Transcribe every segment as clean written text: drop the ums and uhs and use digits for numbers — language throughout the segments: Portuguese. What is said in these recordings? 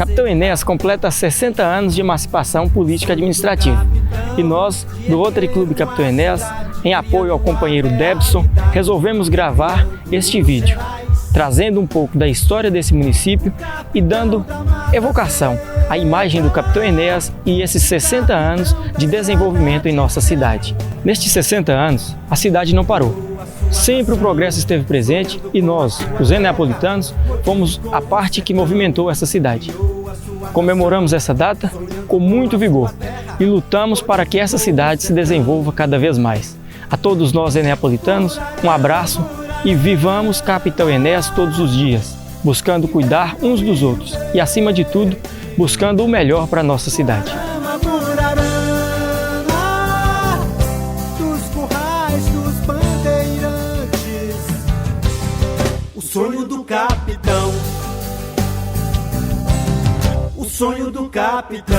Capitão Enéas completa 60 anos de emancipação política administrativa e nós, do Rotary Clube Capitão Enéas, em apoio ao companheiro Debson, resolvemos gravar este vídeo, trazendo um pouco da história desse município e dando evocação à imagem do Capitão Enéas e esses 60 anos de desenvolvimento em nossa cidade. Nestes 60 anos, a cidade não parou. Sempre o progresso esteve presente e nós, os eneapolitanos, fomos a parte que movimentou essa cidade. Comemoramos essa data com muito vigor e lutamos para que essa cidade se desenvolva cada vez mais. A todos nós eneapolitanos, um abraço e vivamos Capitão Enéas todos os dias, buscando cuidar uns dos outros e, acima de tudo, buscando o melhor para a nossa cidade. O sonho do capitão, o sonho do capitão.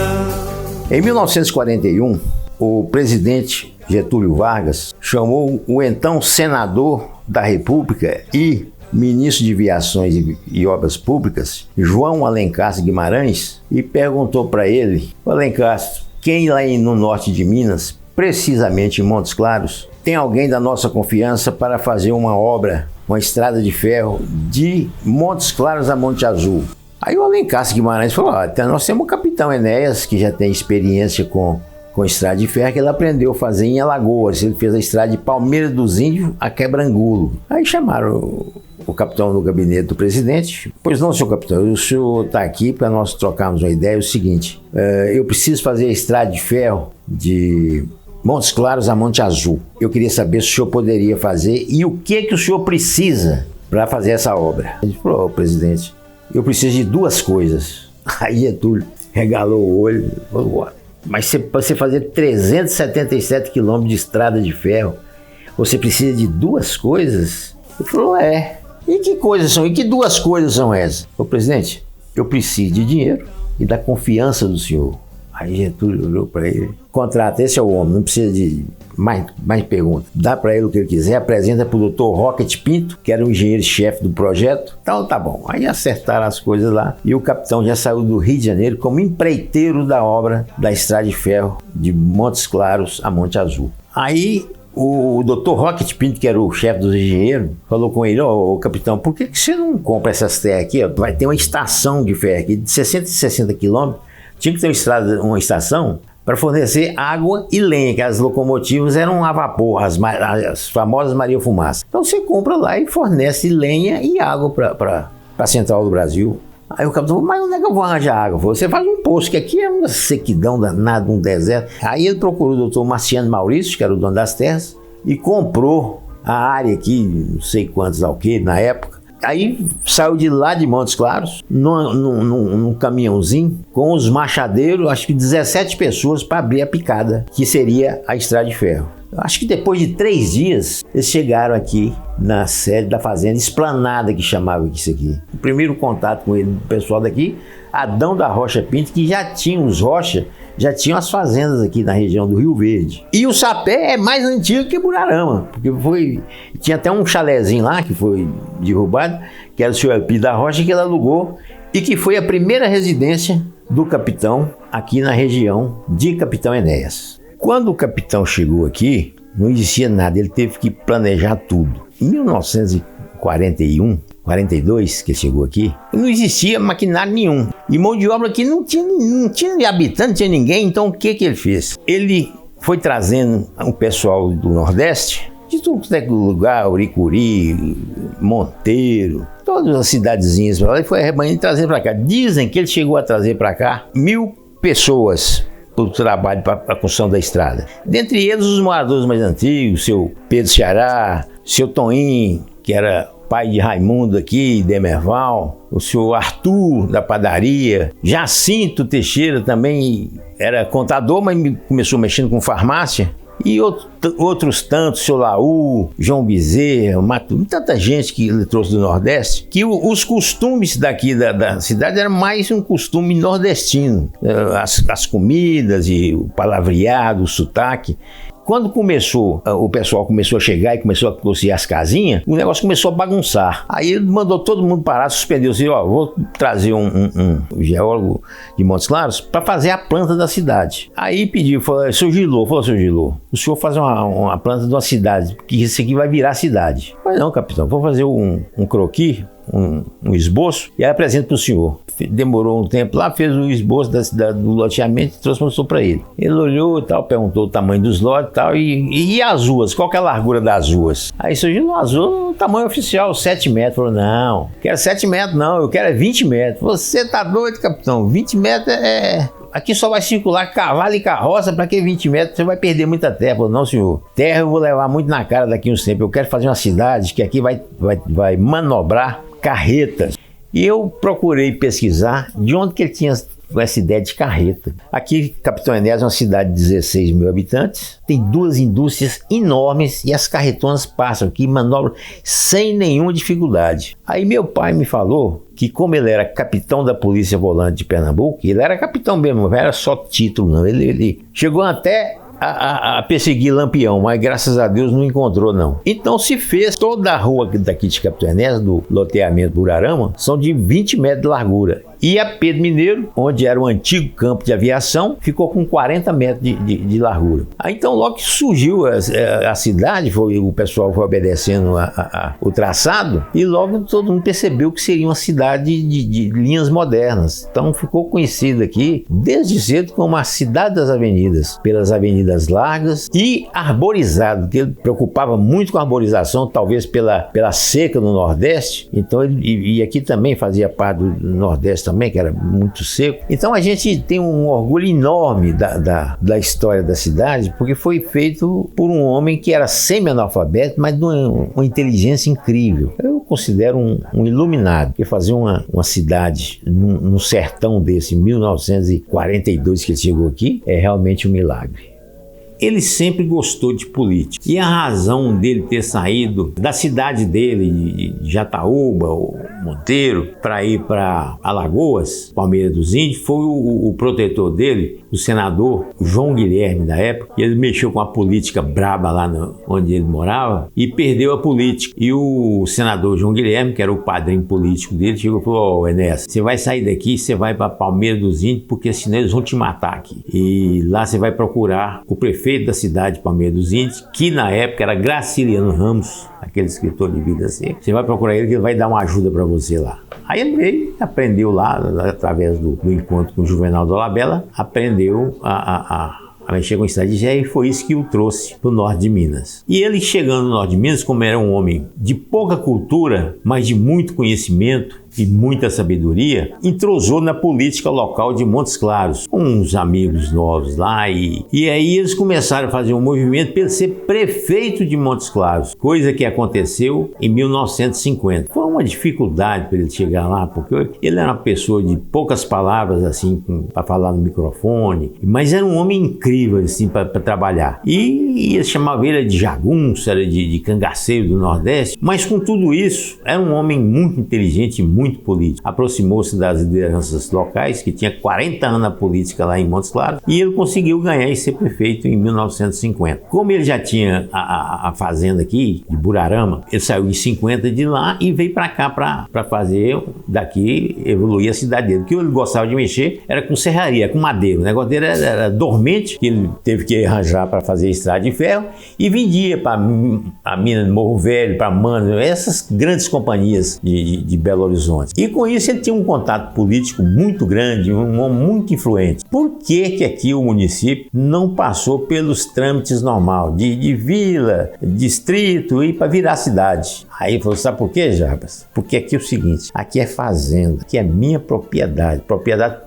Em 1941, o presidente Getúlio Vargas chamou o então senador da República e ministro de Viações e Obras Públicas, João Alencastre Guimarães, e perguntou para ele: Alencastre, quem lá no norte de Minas, precisamente em Montes Claros, tem alguém da nossa confiança para fazer uma obra, uma estrada de ferro de Montes Claros a Monte Azul? Aí o Alencastre Guimarães falou: nós temos o Capitão Enéas, que já tem experiência com estrada de ferro, que ele aprendeu a fazer em Alagoas. Ele fez a estrada de Palmeira dos Índios a Quebrangulo. Aí chamaram o capitão no gabinete do presidente. Pois não, senhor capitão, o senhor está aqui para nós trocarmos uma ideia. É o seguinte, eu preciso fazer a estrada de ferro de Montes Claros a Monte Azul. Eu queria saber se o senhor poderia fazer e o que o senhor precisa para fazer essa obra. Ele falou: presidente, eu preciso de duas coisas. Aí Getúlio regalou o olho e falou: mas para você fazer 377 quilômetros de estrada de ferro, você precisa de duas coisas? Ele falou: e que coisas são? E que duas coisas são essas? Ô presidente, eu preciso de dinheiro e da confiança do senhor. Aí Getúlio olhou para ele: contrata, esse é o homem, não precisa de mais perguntas. Dá para ele o que ele quiser, apresenta para o Dr. Rocket Pinto, que era o engenheiro-chefe do projeto. Então tá bom. Aí acertaram as coisas lá e o capitão já saiu do Rio de Janeiro como empreiteiro da obra da estrada de ferro de Montes Claros a Monte Azul. Aí o Dr. Rocket Pinto, que era o chefe dos engenheiros, falou com ele: ô capitão, por que você não compra essas terras aqui? Vai ter uma estação de ferro aqui de 60 quilômetros. Tinha que ter uma estação para fornecer água e lenha, que as locomotivas eram a vapor, as famosas Maria Fumaça. Então você compra lá e fornece lenha e água para a Central do Brasil. Aí o capitão falou: mas onde é que eu vou arranjar água? Você faz um poço, que aqui é uma sequidão danada, um deserto. Aí ele procurou o doutor Marciano Maurício, que era o dono das terras, e comprou a área aqui, não sei quantos alqueires na época. Aí saiu de lá de Montes Claros, num caminhãozinho, com os machadeiros, acho que 17 pessoas para abrir a picada, que seria a estrada de ferro. Acho que depois de 3 dias, eles chegaram aqui na sede da fazenda Esplanada, que chamava isso aqui. O primeiro contato com ele, o pessoal daqui, Adão da Rocha Pinto, que já tinha as fazendas aqui na região do Rio Verde. E o Sapé é mais antigo que Burarama, porque tinha até um chalezinho lá que foi derrubado, que era o senhor Elpi da Rocha, que ele alugou e que foi a primeira residência do capitão aqui na região de Capitão Enéas. Quando o capitão chegou aqui, não existia nada, ele teve que planejar tudo. Em 1941, 42, que chegou aqui, não existia maquinário nenhum. E mão de obra aqui não tinha habitante, não tinha ninguém. Então o que ele fez? Ele foi trazendo um pessoal do Nordeste, de tudo que é lugar, Uricuri, Monteiro, todas as cidadezinhas, ele foi arrebanhando e trazendo para cá. Dizem que ele chegou a trazer para cá 1000 pessoas para o trabalho, para a construção da estrada. Dentre eles, os moradores mais antigos, seu Pedro Ceará, seu Toninho, que era pai de Raimundo aqui, Demerval, o senhor Arthur da padaria, Jacinto Teixeira também era contador, mas começou mexendo com farmácia, e outros tantos, o seu Laú, João Bezerra, tanta gente que ele trouxe do Nordeste, que os costumes daqui da cidade eram mais um costume nordestino, as comidas e o palavreado, o sotaque. Quando o pessoal começou a chegar e começou a construir as casinhas, o negócio começou a bagunçar. Aí ele mandou todo mundo parar, suspendeu assim, vou trazer um geólogo de Montes Claros para fazer a planta da cidade. Aí pediu, falou, seu Gilô, o senhor faz uma planta de uma cidade, que isso aqui vai virar cidade. Mas não, capitão, vou fazer um croquis, um esboço e aí apresento para o senhor. Demorou um tempo lá, fez o esboço do loteamento e trouxe para ele. Ele olhou e tal, perguntou o tamanho dos lotes e tal, e as ruas, qual que é a largura das ruas? Aí surgiu azul, o tamanho oficial, 7 metros. Falou, não, quero 7 metros não, eu quero 20 metros. Você tá doido, capitão? 20 metros aqui só vai circular cavalo e carroça, para que 20 metros? Você vai perder muita terra. Falou, não, senhor, terra eu vou levar muito na cara daqui uns tempos. Eu quero fazer uma cidade que aqui vai manobrar carretas. E eu procurei pesquisar de onde que ele tinha essa ideia de carreta. Aqui, Capitão Enéas é uma cidade de 16 mil habitantes, tem 2 indústrias enormes e as carretonas passam aqui, manobram sem nenhuma dificuldade. Aí meu pai me falou que como ele era capitão da Polícia Volante de Pernambuco, ele era capitão mesmo, não era só título não, ele chegou até a perseguir Lampião, mas graças a Deus não encontrou não. Então se fez toda a rua daqui de Capitão Enéas, do loteamento Burarama, são de 20 metros de largura. E a Pedro Mineiro, onde era o antigo campo de aviação, ficou com 40 metros de largura. Aí então logo que surgiu a cidade, o pessoal foi obedecendo o traçado e logo todo mundo percebeu que seria uma cidade de linhas modernas. Então ficou conhecida aqui desde cedo como a cidade das avenidas, pelas avenidas largas e arborizado, que ele preocupava muito com a arborização, talvez pela seca no Nordeste. Então e aqui também fazia parte do Nordeste também, que era muito seco. Então a gente tem um orgulho enorme da história da cidade, porque foi feito por um homem que era semi-analfabeto, mas de uma inteligência incrível. Eu considero um iluminado, porque fazer uma cidade num sertão desse, em 1942 que ele chegou aqui, é realmente um milagre. Ele sempre gostou de política. E a razão dele ter saído da cidade dele, de Jataúba, ou Monteiro, para ir para Alagoas, Palmeira dos Índios, foi o protetor dele, o senador João Guilherme da época. E ele mexeu com a política braba lá onde ele morava e perdeu a política. E o senador João Guilherme, que era o padrinho político dele, chegou e falou, Enéas, você vai sair daqui, você vai para Palmeira dos Índios, porque senão eles vão te matar aqui. E lá você vai procurar o prefeito da cidade de Palmeira dos Índios, que na época era Graciliano Ramos, aquele escritor de vida seca. Você vai procurar ele que ele vai dar uma ajuda para você lá. Aí ele veio, aprendeu lá, através do encontro com o Juvenal Dolabella, aprendeu a mexer com a cidade de Gé, e foi isso que o trouxe para o norte de Minas. E ele chegando no norte de Minas, como era um homem de pouca cultura, mas de muito conhecimento e muita sabedoria, entrosou na política local de Montes Claros, com uns amigos novos lá, e aí eles começaram a fazer um movimento para ele ser prefeito de Montes Claros, coisa que aconteceu em 1950. Foi uma dificuldade para ele chegar lá, porque ele era uma pessoa de poucas palavras, assim, para falar no microfone, mas era um homem incrível, assim, para trabalhar. E eles chamavam ele de jagunço, era de cangaceiro do Nordeste, mas com tudo isso, era um homem muito inteligente e muito político. Aproximou-se das lideranças locais, que tinha 40 anos na política lá em Montes Claros, e ele conseguiu ganhar e ser prefeito em 1950. Como ele já tinha a fazenda aqui, de Burarama, ele saiu em 50 de lá e veio para cá para fazer daqui, evoluir a cidade dele. O que ele gostava de mexer era com serraria, com madeira. O negócio dele era dormente, que ele teve que arranjar para fazer estrada de ferro, e vendia para a mina de Morro Velho, para Mano, essas grandes companhias de Belo Horizonte. E com isso ele tinha um contato político muito grande, um homem muito influente. Por que aqui o município não passou pelos trâmites normais de vila, distrito e para virar cidade? Aí ele falou, sabe por quê, Jarbas? Porque aqui é o seguinte, aqui é fazenda, aqui é minha propriedade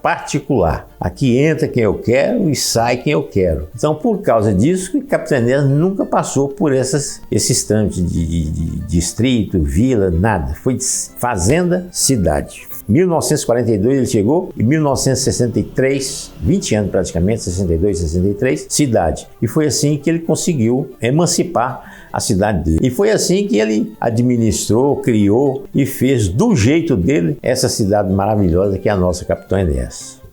particular. Aqui entra quem eu quero e sai quem eu quero. Então, por causa disso, Capitão Enéas nunca passou por esses trâmites de distrito, vila, nada. Foi fazenda, cidade. 1942 ele chegou, em 1963, 20 anos praticamente, 62, 63, cidade. E foi assim que ele conseguiu emancipar a cidade dele. E foi assim que ele administrou, criou e fez do jeito dele essa cidade maravilhosa que é a nossa Capitão Enéas.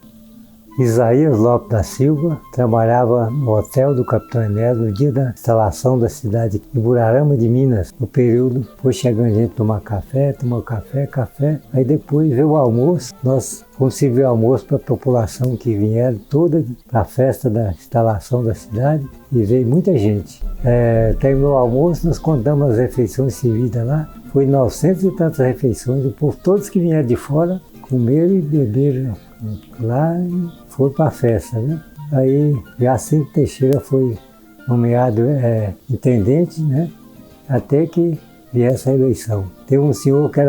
Isaías Lopes da Silva, trabalhava no hotel do Capitão Enéas no dia da instalação da cidade de Burarama de Minas. No período, foi chegando gente tomar café, aí depois veio o almoço. Nós fomos servir almoço para a população que vieram toda para a festa da instalação da cidade e veio muita gente. Terminou o almoço, nós contamos as refeições servidas lá. Foi 900 e tantas refeições, o povo, todos que vieram de fora, comeram e beberam lá e foram para a festa, né? Aí Jacinto Teixeira foi nomeado intendente, né? Até que viesse a eleição. Teve um senhor que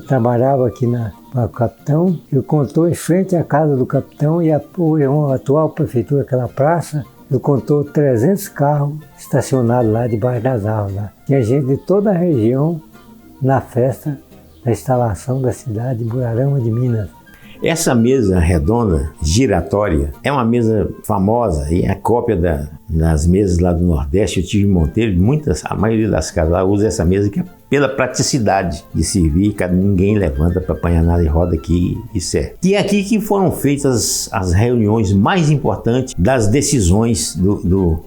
trabalhava aqui na capitão, ele contou em frente à casa do capitão e a atual prefeitura, aquela praça, ele contou 300 carros estacionados lá debaixo das árvores. Lá. Tinha gente de toda a região na festa da instalação da cidade de Burarama de Minas. Essa mesa redonda, giratória, é uma mesa famosa e é cópia das mesas lá do Nordeste. Eu tive em Monteiro, a maioria das casas lá usa essa mesa que é pela praticidade de servir, ninguém levanta para apanhar nada e roda aqui e serve. E é aqui que foram feitas as reuniões mais importantes das decisões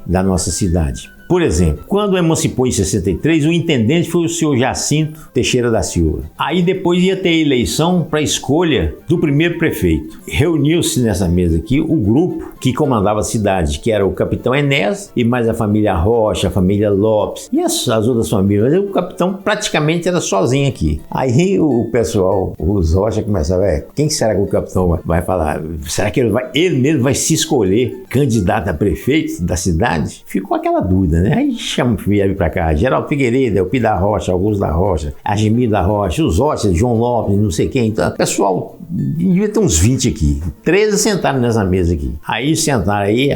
da nossa cidade. Por exemplo, quando emancipou em 63, o intendente foi o senhor Jacinto Teixeira da Silva. Aí depois ia ter eleição para a escolha do primeiro prefeito. Reuniu-se nessa mesa aqui o grupo que comandava a cidade, que era o capitão Enéas e mais a família Rocha, a família Lopes e as outras famílias. Mas o capitão praticamente era sozinho aqui. Aí o pessoal, os Rocha começavam, quem será que o capitão vai falar? Será que ele mesmo vai se escolher candidato a prefeito da cidade? Ficou aquela dúvida. Aí vieram para cá, Geraldo Figueiredo, Elpi da Rocha, Augusto da Rocha, Argemir da Rocha, os Rocha, João Lopes, não sei quem. Então, pessoal, devia ter uns 20 aqui. 13 sentaram nessa mesa aqui. Aí sentaram aí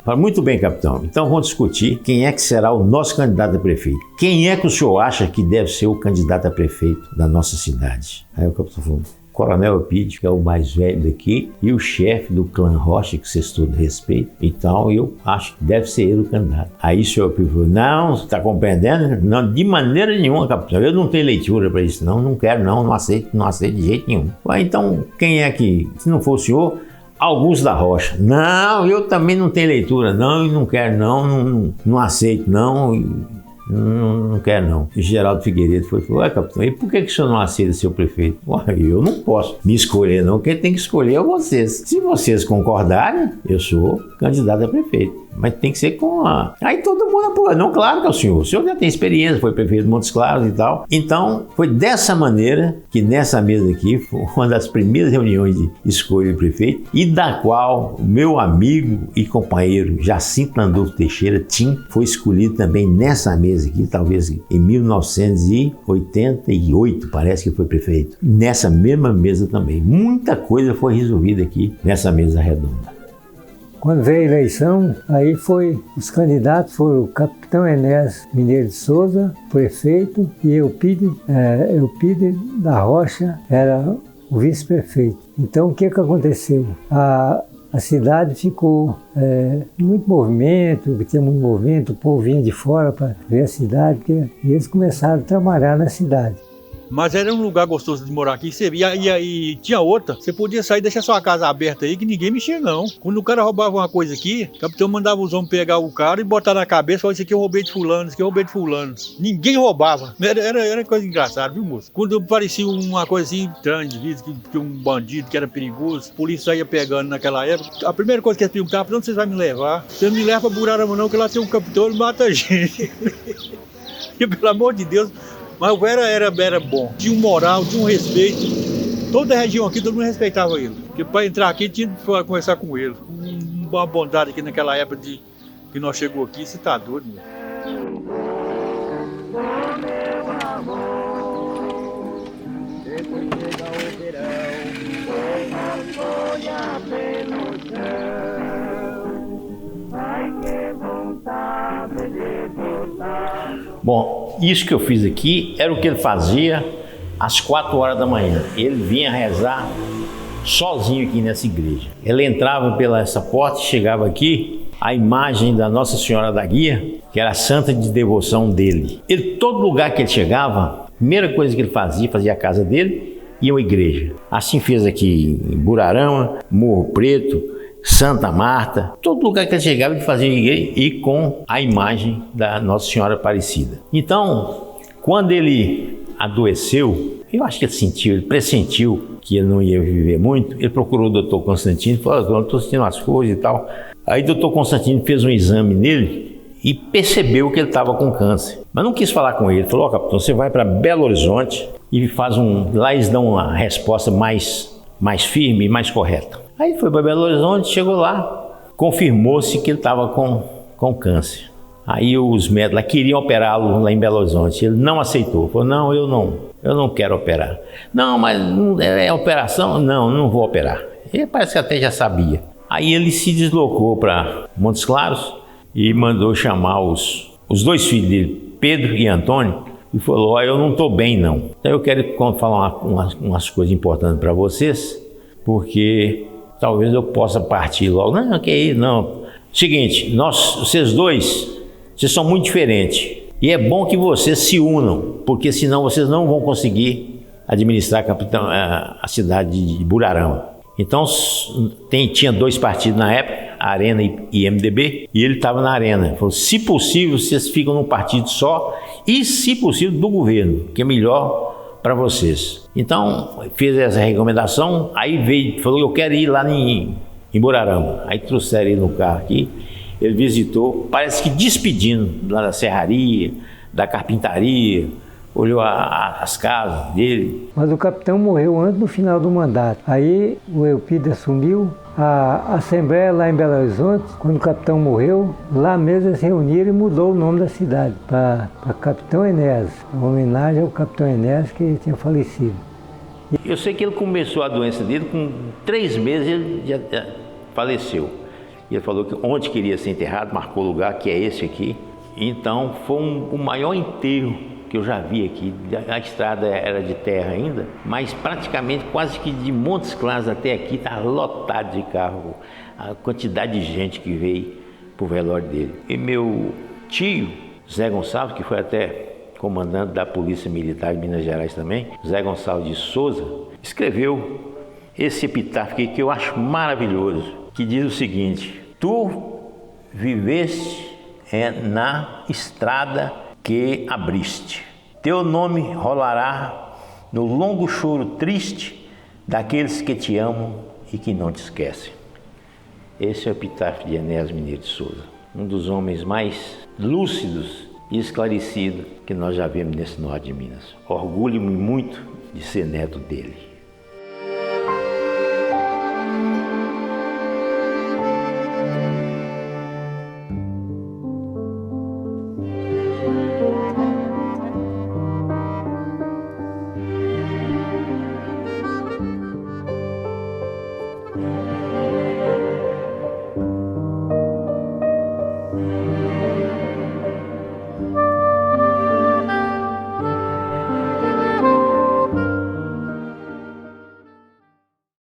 falaram, muito bem, capitão, então vamos discutir quem é que será o nosso candidato a prefeito. Quem é que o senhor acha que deve ser o candidato a prefeito da nossa cidade? Aí o capitão falou, Coronel Elpidio, que é o mais velho daqui, e o chefe do clã Rocha, que vocês todos respeitam. Então, eu acho que deve ser ele o candidato. Aí o senhor Elpidio falou, não, você está compreendendo? Não, de maneira nenhuma, capitão. Eu não tenho leitura para isso, não quero, não aceito de jeito nenhum. Então, quem é que, se não for o senhor, Augusto da Rocha. Não, eu também não tenho leitura, não quero, não aceito, não quero não. O Geraldo Figueiredo falou, capitão, e por que o senhor não aceita ser o prefeito? Eu não posso me escolher não, quem tem que escolher é vocês. Se vocês concordarem, eu sou candidato a prefeito. Mas tem que ser com a... Aí todo mundo aprovou. Não, claro que é o senhor já tem experiência, foi prefeito de Montes Claros e tal. Então, foi dessa maneira que nessa mesa aqui, foi uma das primeiras reuniões de escolha de prefeito, e da qual o meu amigo e companheiro Jacinto Landolfo Teixeira, Tim, foi escolhido também nessa mesa aqui, talvez em 1988, parece que foi prefeito. Nessa mesma mesa também. Muita coisa foi resolvida aqui nessa mesa redonda. Quando veio a eleição, aí os candidatos foram o capitão Enéas Mineiro de Souza, prefeito, e Elpidio da Rocha era o vice-prefeito. Então, o que aconteceu? A cidade ficou muito movimento, tinha muito movimento, o povo vinha de fora para ver a cidade, e eles começaram a trabalhar na cidade. Mas era um lugar gostoso de morar aqui. E tinha outra, você podia sair e deixar sua casa aberta aí que ninguém mexia não. Quando o cara roubava uma coisa aqui, o capitão mandava os homens pegar o cara e botar na cabeça, falar, isso aqui eu roubei de fulano, isso aqui eu roubei de fulano. Ninguém roubava. Era coisa engraçada, viu, moço? Quando parecia uma coisa assim estranha, que tinha um bandido que era perigoso, a polícia ia pegando naquela época. A primeira coisa que eles perguntavam, onde vocês vão me levar? Você não me leva pra Burarama não, que lá tem um capitão e mata a gente. E pelo amor de Deus... Mas o velho era bom, tinha um moral, tinha um respeito. Toda a região aqui, todo mundo respeitava ele. Porque para entrar aqui tinha que conversar com ele. Uma bondade aqui naquela época que nós chegou aqui, você tá doido, meu. Bom, isso que eu fiz aqui era o que ele fazia às 4 horas da manhã. Ele vinha rezar sozinho aqui nessa igreja. Ele entrava pela essa porta e chegava aqui, a imagem da Nossa Senhora da Guia, que era a santa de devoção dele. Todo lugar que ele chegava, a primeira coisa que ele fazia a casa dele, e uma igreja. Assim fez aqui em Burarama, Morro Preto, Santa Marta, todo lugar que ele chegava ele fazia igreja e com a imagem da Nossa Senhora Aparecida. Então, quando ele adoeceu, eu acho que ele pressentiu que ele não ia viver muito, ele procurou o doutor Constantino e falou: eu estou sentindo umas coisas e tal. Aí o doutor Constantino fez um exame nele e percebeu que ele estava com câncer. Mas não quis falar com ele. Ele falou: capitão, você vai para Belo Horizonte e lá eles dão uma resposta mais firme e mais correta. Aí foi para Belo Horizonte, chegou lá, confirmou-se que ele estava com câncer. Aí os médicos lá queriam operá-lo lá em Belo Horizonte. Ele não aceitou. Falou: não, eu não quero operar. Não, mas é operação? Não vou operar. Ele parece que até já sabia. Aí ele se deslocou para Montes Claros e mandou chamar os dois filhos dele, Pedro e Antônio, e falou: ó, eu não estou bem não. Então eu quero falar umas coisas importantes para vocês, porque talvez eu possa partir logo. Não, que isso, não. Seguinte, vocês dois, vocês são muito diferentes. E é bom que vocês se unam, porque senão vocês não vão conseguir administrar a cidade de Burarama. Então tinha dois partidos na época, Arena e MDB, e ele estava na Arena. Ele falou: se possível, vocês ficam num partido só e, se possível, do governo, que é melhor para vocês. Então fez essa recomendação, aí falou: eu quero ir lá em Burarama. Aí trouxeram ele no carro aqui, ele visitou, parece que despedindo lá da serraria, da carpintaria, olhou as casas dele. Mas o capitão morreu antes do final do mandato. Aí o Eupides assumiu a Assembleia lá em Belo Horizonte. Quando o capitão morreu, lá mesmo eles se reuniram e mudou o nome da cidade para Capitão Enéas, em homenagem ao capitão Enéas que tinha falecido. Eu sei que ele começou a doença dele, com 3 meses ele já faleceu. E ele falou que onde queria ser enterrado, marcou o lugar, que é esse aqui. Então foi o maior enterro que eu já vi aqui. A estrada era de terra ainda, mas praticamente quase que de Montes Claros até aqui está lotado de carro, a quantidade de gente que veio para o velório dele. E meu tio, Zé Gonçalves, que foi até comandante da Polícia Militar de Minas Gerais também, Zé Gonçalves de Souza, escreveu esse epitáfio aqui que eu acho maravilhoso, que diz o seguinte: tu viveste na estrada que abriste, teu nome rolará no longo choro triste daqueles que te amam e que não te esquecem. Esse é o epitáfio de Enéas Mineiro de Souza, um dos homens mais lúcidos e esclarecidos que nós já vimos nesse norte de Minas. Orgulho-me muito de ser neto dele.